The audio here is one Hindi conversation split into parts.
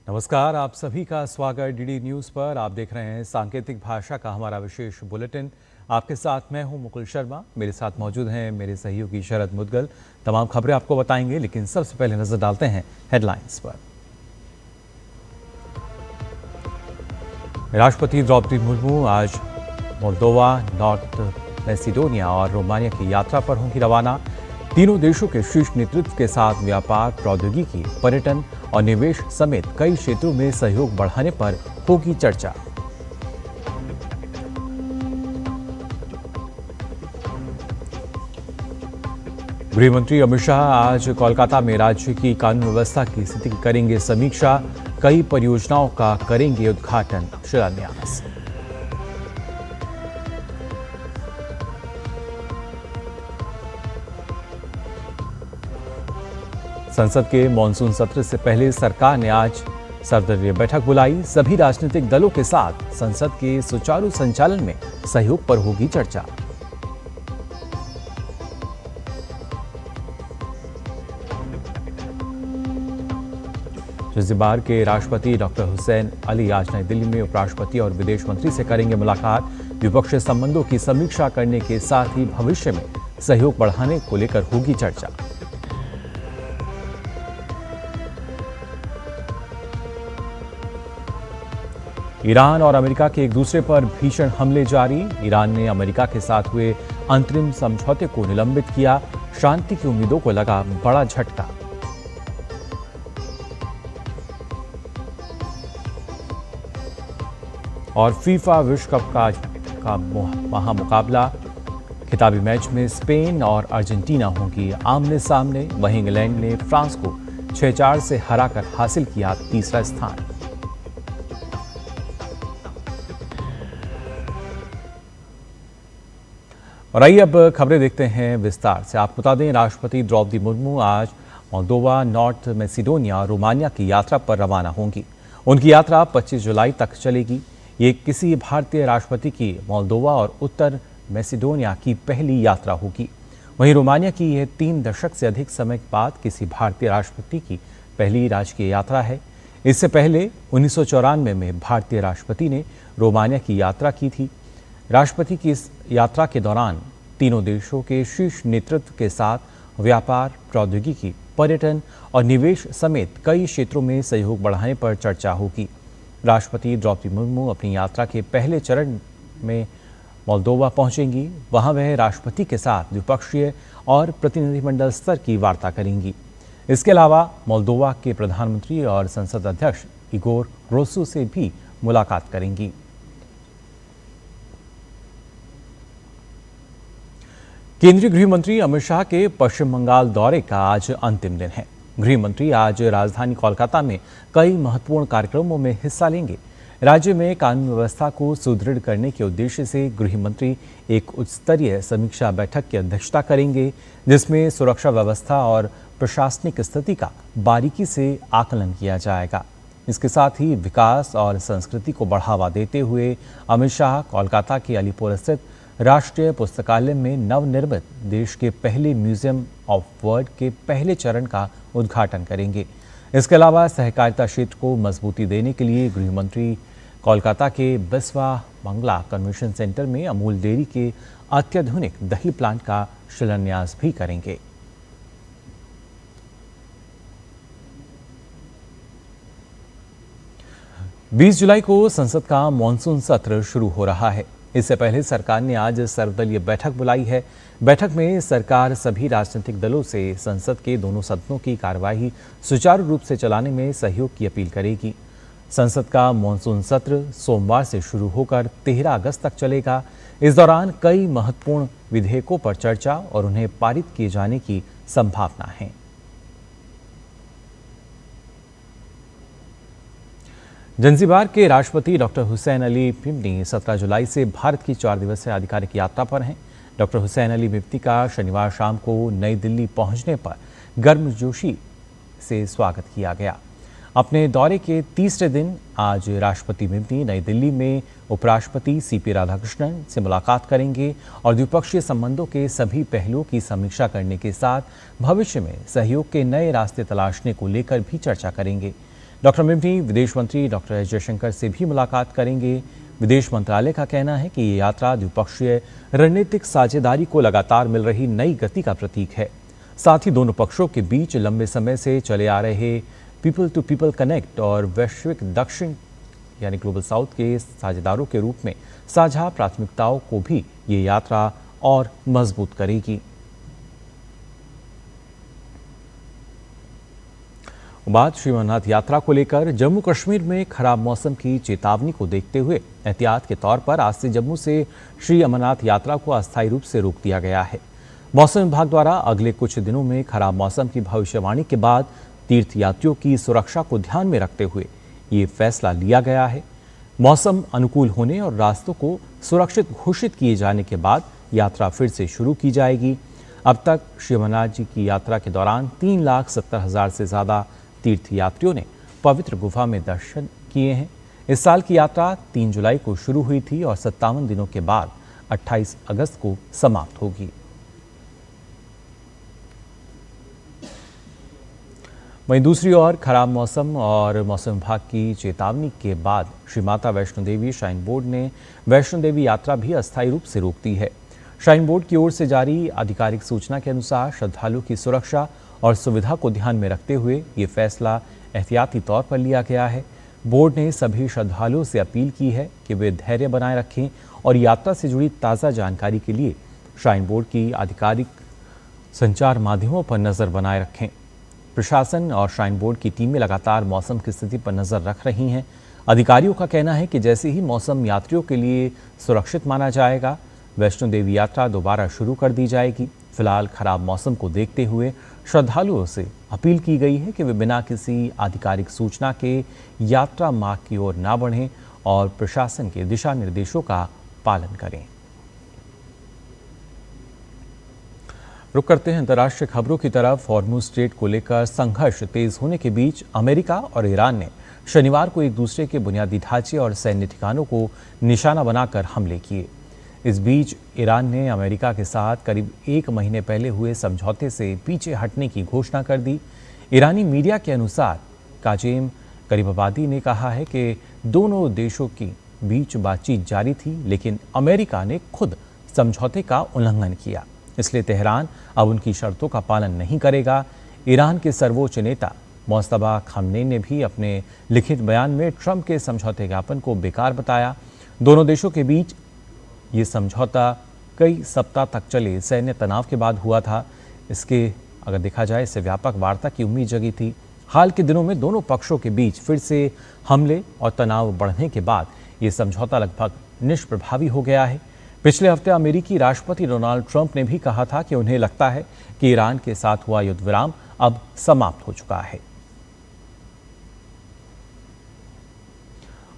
नमस्कार, आप सभी का स्वागत डीडी न्यूज़ पर। आप देख रहे हैं सांकेतिक भाषा का हमारा विशेष बुलेटिन। आपके साथ मैं हूं मुकुल शर्मा, मेरे साथ मौजूद हैं मेरे सहयोगी शरद मुदगल। तमाम खबरें आपको बताएंगे, लेकिन सबसे पहले नजर डालते हैं हेडलाइंस पर। राष्ट्रपति द्रौपदी मुर्मू आज मोल्दोवा, नॉर्थ मैसिडोनिया और रोमानिया की यात्रा पर होंगी रवाना। तीनों देशों के शीर्ष नेतृत्व के साथ व्यापार, प्रौद्योगिकी, पर्यटन और निवेश समेत कई क्षेत्रों में सहयोग बढ़ाने पर होगी चर्चा। गृह मंत्री अमित शाह आज कोलकाता में राज्य की कानून व्यवस्था की स्थिति की करेंगे समीक्षा। कई परियोजनाओं का करेंगे उद्घाटन, शिलान्यास। संसद के मॉनसून सत्र से पहले सरकार ने आज सर्वदलीय बैठक बुलाई। सभी राजनीतिक दलों के साथ संसद के सुचारू संचालन में सहयोग पर होगी चर्चा। ज़ंज़िबार के राष्ट्रपति डॉक्टर हुसैन अली आज नई दिल्ली में उपराष्ट्रपति और विदेश मंत्री से करेंगे मुलाकात। द्विपक्षीय संबंधों की समीक्षा करने के साथ ही भविष्य में सहयोग बढ़ाने को लेकर होगी चर्चा। ईरान और अमेरिका के एक दूसरे पर भीषण हमले जारी। ईरान ने अमेरिका के साथ हुए अंतरिम समझौते को निलंबित किया। शांति की उम्मीदों को लगा बड़ा झटका। और फीफा विश्व कप का महामुकाबला, खिताबी मैच में स्पेन और अर्जेंटीना होंगी आमने सामने। वहीं इंग्लैंड ने फ्रांस को 6-4 से हराकर हासिल किया तीसरा स्थान। और आइए अब खबरें देखते हैं विस्तार से। आपको बता दें, राष्ट्रपति द्रौपदी मुर्मू आज मोल्दोवा, नॉर्थ मैसिडोनिया और रोमानिया की यात्रा पर रवाना होंगी। उनकी यात्रा 25 जुलाई तक चलेगी। ये किसी भारतीय राष्ट्रपति की मोल्दोवा और उत्तर मैसिडोनिया की पहली यात्रा होगी। वहीं रोमानिया की यह 3 दशक से अधिक समय के बाद किसी भारतीय राष्ट्रपति की पहली राजकीय यात्रा है। इससे पहले 1994 में भारतीय राष्ट्रपति ने रोमानिया की यात्रा की थी। राष्ट्रपति की इस यात्रा के दौरान तीनों देशों के शीर्ष नेतृत्व के साथ व्यापार, प्रौद्योगिकी, पर्यटन और निवेश समेत कई क्षेत्रों में सहयोग बढ़ाने पर चर्चा होगी। राष्ट्रपति द्रौपदी मुर्मू अपनी यात्रा के पहले चरण में मोल्दोवा पहुंचेंगी। वहां वह राष्ट्रपति के साथ द्विपक्षीय और प्रतिनिधिमंडल स्तर की वार्ता करेंगी। इसके अलावा मोल्दोवा के प्रधानमंत्री और संसद अध्यक्ष इगोर ग्रोसू से भी मुलाकात करेंगी। केंद्रीय गृह मंत्री अमित शाह के पश्चिम बंगाल दौरे का आज अंतिम दिन है। गृह मंत्री आज राजधानी कोलकाता में कई महत्वपूर्ण कार्यक्रमों में हिस्सा लेंगे। राज्य में कानून व्यवस्था को सुदृढ़ करने के उद्देश्य से गृह मंत्री एक उच्च स्तरीय समीक्षा बैठक की अध्यक्षता करेंगे, जिसमें सुरक्षा व्यवस्था और प्रशासनिक स्थिति का बारीकी से आकलन किया जाएगा। इसके साथ ही विकास और संस्कृति को बढ़ावा देते हुए अमित शाह कोलकाता के अलीपुर स्थित राष्ट्रीय पुस्तकालय में नवनिर्मित देश के पहले म्यूजियम ऑफ वर्ड के पहले चरण का उद्घाटन करेंगे। इसके अलावा सहकारिता क्षेत्र को मजबूती देने के लिए गृह मंत्री कोलकाता के बिस्वा मंगला कन्वेंशन सेंटर में अमूल डेयरी के अत्याधुनिक दही प्लांट का शिलान्यास भी करेंगे। बीस जुलाई को संसद का मॉनसून सत्र शुरू हो रहा है। इससे पहले सरकार ने आज सर्वदलीय बैठक बुलाई है। बैठक में सरकार सभी राजनीतिक दलों से संसद के दोनों सदनों की कार्यवाही सुचारू रूप से चलाने में सहयोग की अपील करेगी। संसद का मॉनसून सत्र सोमवार से शुरू होकर 13 अगस्त तक चलेगा। इस दौरान कई महत्वपूर्ण विधेयकों पर चर्चा और उन्हें पारित किए जाने की संभावना है। ज़ंज़िबार के राष्ट्रपति डॉक्टर हुसैन अली मिप्ती 17 जुलाई से भारत की 4 दिवसीय आधिकारिक यात्रा पर हैं। डॉक्टर हुसैन अली मिप्ती का शनिवार शाम को नई दिल्ली पहुंचने पर गर्मजोशी से स्वागत किया गया। अपने दौरे के तीसरे दिन आज राष्ट्रपति मिप्ती नई दिल्ली में उपराष्ट्रपति सीपी राधाकृष्णन से मुलाकात करेंगे और द्विपक्षीय संबंधों के सभी पहलुओं की समीक्षा करने के साथ भविष्य में सहयोग के नए रास्ते तलाशने को लेकर भी चर्चा करेंगे। डॉक्टर मिमनी विदेश मंत्री डॉक्टर एस जयशंकर से भी मुलाकात करेंगे। विदेश मंत्रालय का कहना है कि ये यात्रा द्विपक्षीय रणनीतिक साझेदारी को लगातार मिल रही नई गति का प्रतीक है। साथ ही दोनों पक्षों के बीच लंबे समय से चले आ रहे पीपल टू पीपल कनेक्ट और वैश्विक दक्षिण यानी ग्लोबल साउथ के साझेदारों के रूप में साझा प्राथमिकताओं को भी ये यात्रा और मजबूत करेगी। बात श्री अमरनाथ यात्रा को लेकर जम्मू कश्मीर में खराब मौसम की चेतावनी को देखते हुए एहतियात के तौर पर आज से जम्मू से श्री अमरनाथ यात्रा को अस्थायी रूप से रोक दिया गया है। मौसम विभाग द्वारा अगले कुछ दिनों में खराब मौसम की भविष्यवाणी के बाद तीर्थयात्रियों की सुरक्षा को ध्यान में रखते हुए ये फैसला लिया गया है। मौसम अनुकूल होने और रास्तों को सुरक्षित घोषित किए जाने के बाद यात्रा फिर से शुरू की जाएगी। अब तक श्री अमरनाथ जी की यात्रा के दौरान 3,70,000 से ज़्यादा तीर्थयात्रियों ने पवित्र गुफा में दर्शन किए हैं। इस साल की यात्रा 3 जुलाई को शुरू हुई थी और 57 दिनों के बाद 28 अगस्त को समाप्त होगी। वहीं दूसरी ओर खराब मौसम और मौसम विभाग की चेतावनी के बाद श्री माता वैष्णो देवी श्राइन बोर्ड ने वैष्णो देवी यात्रा भी अस्थायी रूप से रोक दी है। श्राइन बोर्ड की ओर से जारी आधिकारिक सूचना के अनुसार श्रद्धालुओं की सुरक्षा और सुविधा को ध्यान में रखते हुए ये फैसला एहतियाती तौर पर लिया गया है। बोर्ड ने सभी श्रद्धालुओं से अपील की है कि वे धैर्य बनाए रखें और यात्रा से जुड़ी ताज़ा जानकारी के लिए श्राइन बोर्ड की आधिकारिक संचार माध्यमों पर नज़र बनाए रखें। प्रशासन और श्राइन बोर्ड की टीमें लगातार मौसम की स्थिति पर नज़र रख रही हैं। अधिकारियों का कहना है कि जैसे ही मौसम यात्रियों के लिए सुरक्षित माना जाएगा, वैष्णो देवी यात्रा दोबारा शुरू कर दी जाएगी। फिलहाल खराब मौसम को देखते हुए श्रद्धालुओं से अपील की गई है कि वे बिना किसी आधिकारिक सूचना के यात्रा मार्ग की ओर ना बढ़ें और प्रशासन के दिशा निर्देशों का पालन करें। रुक करते हैं अंतर्राष्ट्रीय खबरों की तरफ। हॉर्मुज़ स्ट्रेट को लेकर संघर्ष तेज होने के बीच अमेरिका और ईरान ने शनिवार को एक दूसरे के बुनियादी ढांचे और सैन्य ठिकानों को निशाना बनाकर हमले किए। इस बीच ईरान ने अमेरिका के साथ करीब 1 महीने पहले हुए समझौते से पीछे हटने की घोषणा कर दी। ईरानी मीडिया के अनुसार काजेम गरीबाबादी ने कहा है कि दोनों देशों के बीच बातचीत जारी थी, लेकिन अमेरिका ने खुद समझौते का उल्लंघन किया, इसलिए तेहरान अब उनकी शर्तों का पालन नहीं करेगा। ईरान के सर्वोच्च नेता मुस्तफा खामनेई ने भी अपने लिखित बयान में ट्रंप के समझौते ज्ञापन को बेकार बताया। दोनों देशों के बीच ये समझौता कई सप्ताह तक चले सैन्य तनाव के बाद हुआ था। इसके अगर देखा जाए इससे व्यापक वार्ता की उम्मीद जगी थी। हाल के दिनों में दोनों पक्षों के बीच फिर से हमले और तनाव बढ़ने के बाद ये समझौता लगभग निष्प्रभावी हो गया है। पिछले हफ्ते अमेरिकी राष्ट्रपति डोनाल्ड ट्रंप ने भी कहा था कि उन्हें लगता है कि ईरान के साथ हुआ युद्ध विराम अब समाप्त हो चुका है।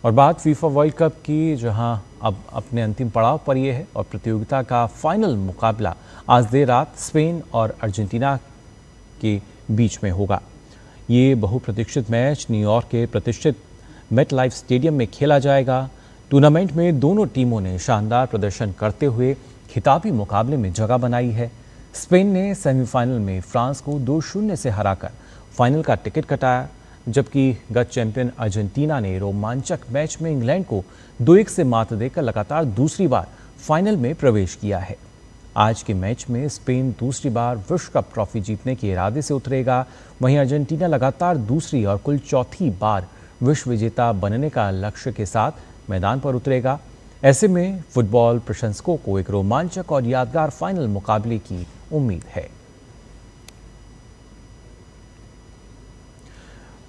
और बात फीफा वर्ल्ड कप की, जहां अब अपने अंतिम पड़ाव पर यह है और प्रतियोगिता का फाइनल मुकाबला आज देर रात स्पेन और अर्जेंटीना के बीच में होगा। ये बहुप्रतीक्षित मैच न्यूयॉर्क के प्रतिष्ठित मेट लाइफ स्टेडियम में खेला जाएगा। टूर्नामेंट में दोनों टीमों ने शानदार प्रदर्शन करते हुए खिताबी मुकाबले में जगह बनाई है। स्पेन ने सेमीफाइनल में फ्रांस को 2-0 से हराकर फाइनल का टिकट कटाया, जबकि गत चैंपियन अर्जेंटीना ने रोमांचक मैच में इंग्लैंड को 2-1 से मात देकर लगातार दूसरी बार फाइनल में प्रवेश किया है। आज के मैच में स्पेन दूसरी बार विश्व कप ट्रॉफी जीतने के इरादे से उतरेगा, वहीं अर्जेंटीना लगातार दूसरी और कुल चौथी बार विश्व विजेता बनने का लक्ष्य के साथ मैदान पर उतरेगा। ऐसे में फुटबॉल प्रशंसकों को एक रोमांचक और यादगार फाइनल मुकाबले की उम्मीद है।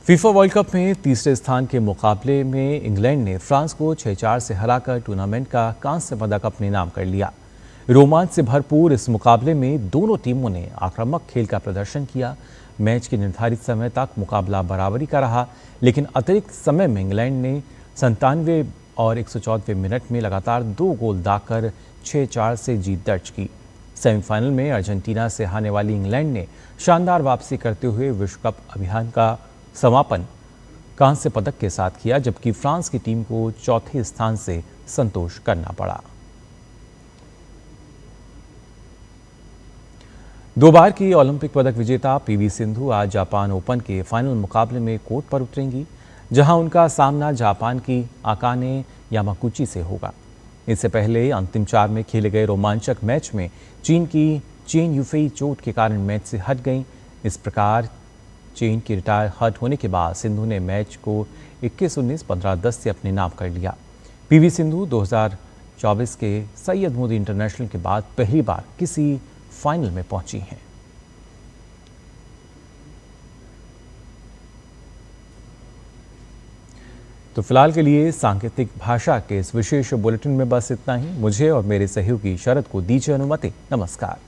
फीफा वर्ल्ड कप में तीसरे स्थान के मुकाबले में इंग्लैंड ने फ्रांस को 6-4 से हराकर टूर्नामेंट का कांस्य पदक अपने नाम कर लिया। रोमांच से भरपूर इस मुकाबले में दोनों टीमों ने आक्रामक खेल का प्रदर्शन किया। मैच के निर्धारित समय तक मुकाबला बराबरी का रहा, लेकिन अतिरिक्त समय में इंग्लैंड ने 97 और 104वें मिनट में लगातार 2 गोल दागकर 6-4 से जीत दर्ज की। सेमीफाइनल में अर्जेंटीना से हारने वाली इंग्लैंड ने शानदार वापसी करते हुए विश्व कप अभियान का समापन कांस्य पदक के साथ किया, जबकि फ्रांस की टीम को चौथे स्थान से संतोष करना पड़ा। 2 बार की ओलंपिक पदक विजेता पीवी सिंधु आज जापान ओपन के फाइनल मुकाबले में कोर्ट पर उतरेंगी। जहां उनका सामना जापान की अकाने यामाकुची से होगा। इससे पहले अंतिम 4 में खेले गए रोमांचक मैच में चीन की चेन युफेई चोट के कारण मैच से हट गईं। इस प्रकार चीन की रिटायर हट होने के बाद सिंधु ने मैच को 21-19, 15-10 से अपने नाम कर लिया। पीवी सिंधु 2024 के सैयद मोदी इंटरनेशनल के बाद पहली बार किसी फाइनल में पहुंची हैं। तो फिलहाल के लिए सांकेतिक भाषा के इस विशेष बुलेटिन में बस इतना ही। मुझे और मेरे सहयोगी शरद को दीजिए अनुमति। नमस्कार।